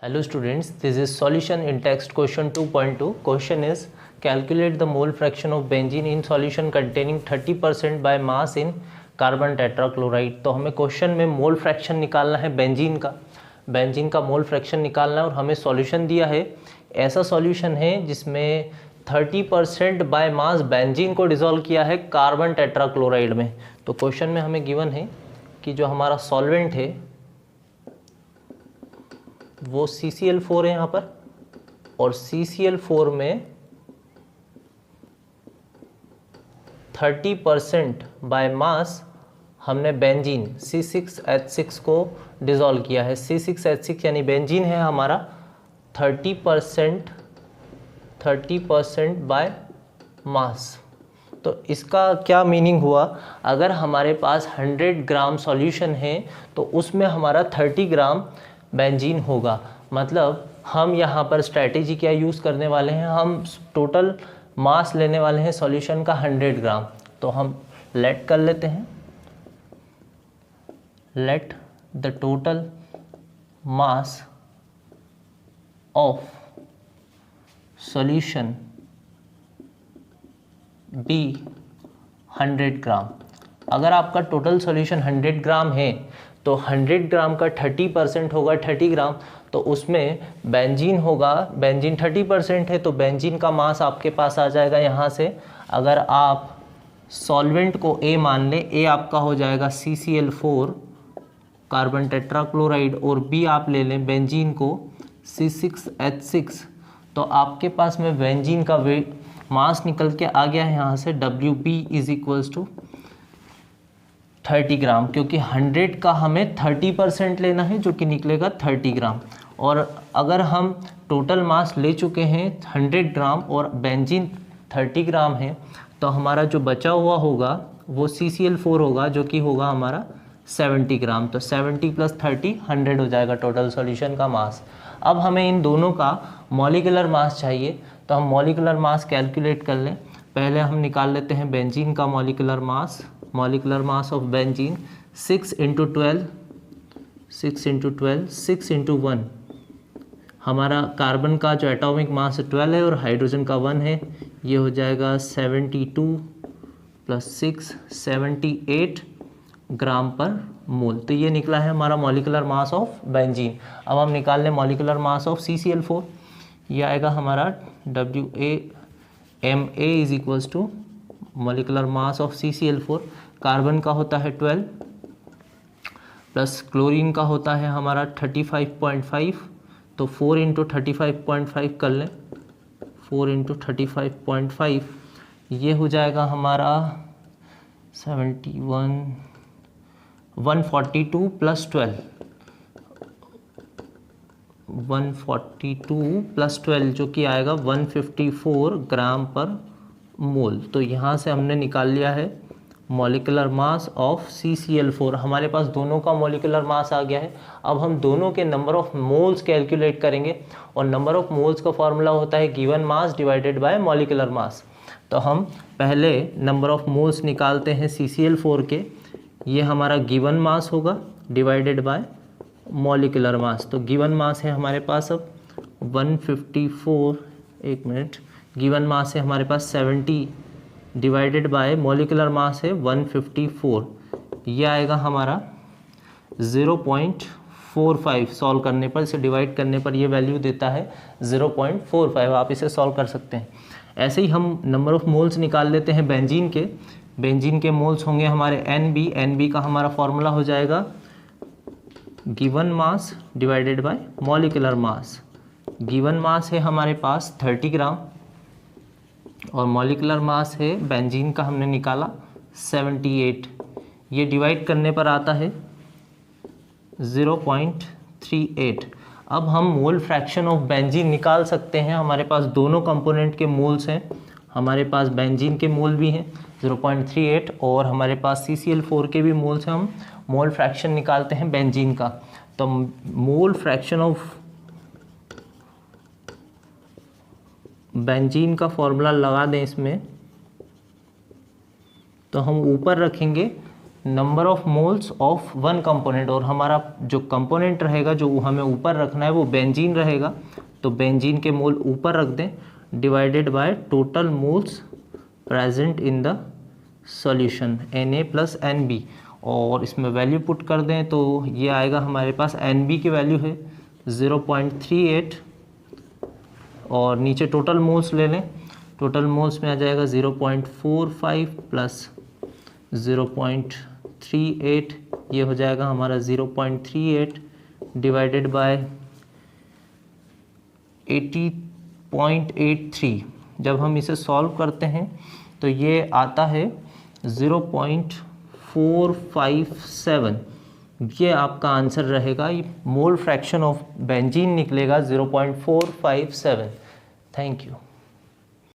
Hello students, this is solution in text question 2.2. Question is calculate the mole fraction of benzene in solution containing 30% by mass in carbon tetrachloride. तो हमें question में mole fraction निकालना है benzene का mole fraction निकालना है और हमें सॉल्यूशन दिया है। ऐसा सॉल्यूशन है जिसमें 30% बाय मास बेंजीन को डिसॉल्व किया है कार्बन टेट्राक्लोराइड में। तो क्वेश्चन में हमें गिवन है कि जो हमारा सॉल्वेंट है वो CCl4 है यहाँ पर, और CCl4 में 30% बाय मास हमने बेंजीन C6H6 को डिसॉल्व किया है। C6H6 यानी बेंजीन है हमारा 30% बाय मास। तो इसका क्या मीनिंग हुआ, अगर हमारे पास 100 ग्राम सॉल्यूशन है तो उसमें हमारा 30 ग्राम बेंजीन होगा। मतलब हम यहाँ पर स्ट्रैटेजी क्या यूज़ करने वाले हैं, हम टोटल मास लेने वाले हैं सॉल्यूशन का 100 ग्राम। तो हम लेट कर लेते हैं, let the total mass of solution be 100 gram. अगर आपका टोटल सॉल्यूशन 100 ग्राम है तो 100 ग्राम का 30% होगा 30 ग्राम, तो उसमें बेंजीन होगा। बेंजीन 30% है तो बेंजीन का मास आपके पास आ जाएगा यहाँ से। अगर आप सॉल्वेंट को A मान लें, A आपका हो जाएगा CCl4 कार्बन टेट्राक्लोराइड और B आप ले लें बेंजीन को C6H6, तो आपके पास में बेंजीन का मास निकल के आ गया है यहाँ से WB इज इक्वल्स टू 30 ग्राम, क्योंकि 100 का हमें 30% लेना है जो कि निकलेगा 30 ग्राम। और अगर हम टोटल मास ले चुके हैं 100 ग्राम और बेंजीन 30 ग्राम है, तो हमारा जो बचा हुआ होगा वो CCl4 होगा जो कि होगा हमारा 70 ग्राम। तो 70 + 30 100 हो जाएगा टोटल सॉल्यूशन का मास। अब हमें इन दोनों का मॉलिक्यूलर मास चाहिए, तो हम मॉलिक्यूलर मास कैलकुलेट कर लें। पहले हम निकाल लेते हैं बेंजीन का मॉलिक्यूलर मास ऑफ बेंजीन 6 × 12 6 × 1। हमारा कार्बन का जो एटॉमिक मास 12 है और हाइड्रोजन का 1 है, ये हो जाएगा 72 + 6 78 ग्राम पर मोल। तो ये निकला है हमारा मॉलिक्यूलर मास ऑफ बेंजीन। अब हम निकाल लें मॉलिक्यूलर मास ऑफ CCl4। ये आएगा हमारा WAMA is equals to molecular mass of CCl4। Carbon का होता है 12 प्लस क्लोरीन का होता है हमारा 35.5, तो 4 × 35.5 कर लें, 4 × 35.5 ये हो जाएगा हमारा 142 + 12 जो कि आएगा 154 ग्राम पर मोल। तो यहाँ से हमने निकाल लिया है मॉलिक्यूलर मास ऑफ CCl4। हमारे पास दोनों का मॉलिक्यूलर मास आ गया है। अब हम दोनों के नंबर ऑफ मोल्स कैलकुलेट करेंगे, और नंबर ऑफ मोल्स का फॉर्मूला होता है given mass divided by molecular mass. तो हम पहले नंबर ऑफ मोल्स निकालते हैं CCl4 के। ये हमारा गिवन मास होगा डिवाइडेड बाय मॉलिक्यूलर मास। तो गिवन मास है हमारे पास अब 154, एक मिनट, गिवन मास है हमारे पास 70 डिवाइडेड बाय मॉलिक्यूलर मास है 154। ये आएगा हमारा 0.45। सॉल्व करने पर, इसे डिवाइड करने पर ये वैल्यू देता है 0.45। आप इसे सॉल्व कर सकते हैं। ऐसे ही हम नंबर ऑफ मोल्स निकाल लेते हैं बेंजीन के मोल्स होंगे हमारे NB का हमारा फॉर्मूला हो जाएगा given mass divided by molecular mass. Given mass है हमारे पास 30 ग्राम और मॉलिक्यूलर मास है बेंजीन का हमने निकाला 78। ये डिवाइड करने पर आता है 0.38। अब हम मोल फ्रैक्शन ऑफ बेंजीन निकाल सकते हैं। हमारे पास दोनों कंपोनेंट के मोल्स हैं, हमारे पास बेंजीन के मोल भी हैं 0.38 और हमारे पास CCl4 के भी मोल्स हैं। हम मोल फ्रैक्शन निकालते हैं बेंजीन का। तो मोल फ्रैक्शन ऑफ बेंजीन का फॉर्मूला लगा दें इसमें, तो हम ऊपर रखेंगे number of moles of one component, और हमारा जो कंपोनेंट रहेगा जो हमें ऊपर रखना है वो बेंजीन रहेगा, तो बेंजीन के मोल ऊपर रख दें, divided by total moles present in the solution Na plus Nb, और इसमें वैल्यू पुट कर दें तो ये आएगा हमारे पास Nb की वैल्यू है 0.38, और नीचे टोटल मोल्स ले लें, टोटल मोल्स में आ जाएगा 0.45 प्लस 0.38, ये हो जाएगा हमारा 0.38 डिवाइडेड बाय 80.83। जब हम इसे सॉल्व करते हैं तो ये आता है 0.457, ये आपका आंसर रहेगा। ये मोल फ्रैक्शन ऑफ बेंजीन निकलेगा 0.457। Thank you.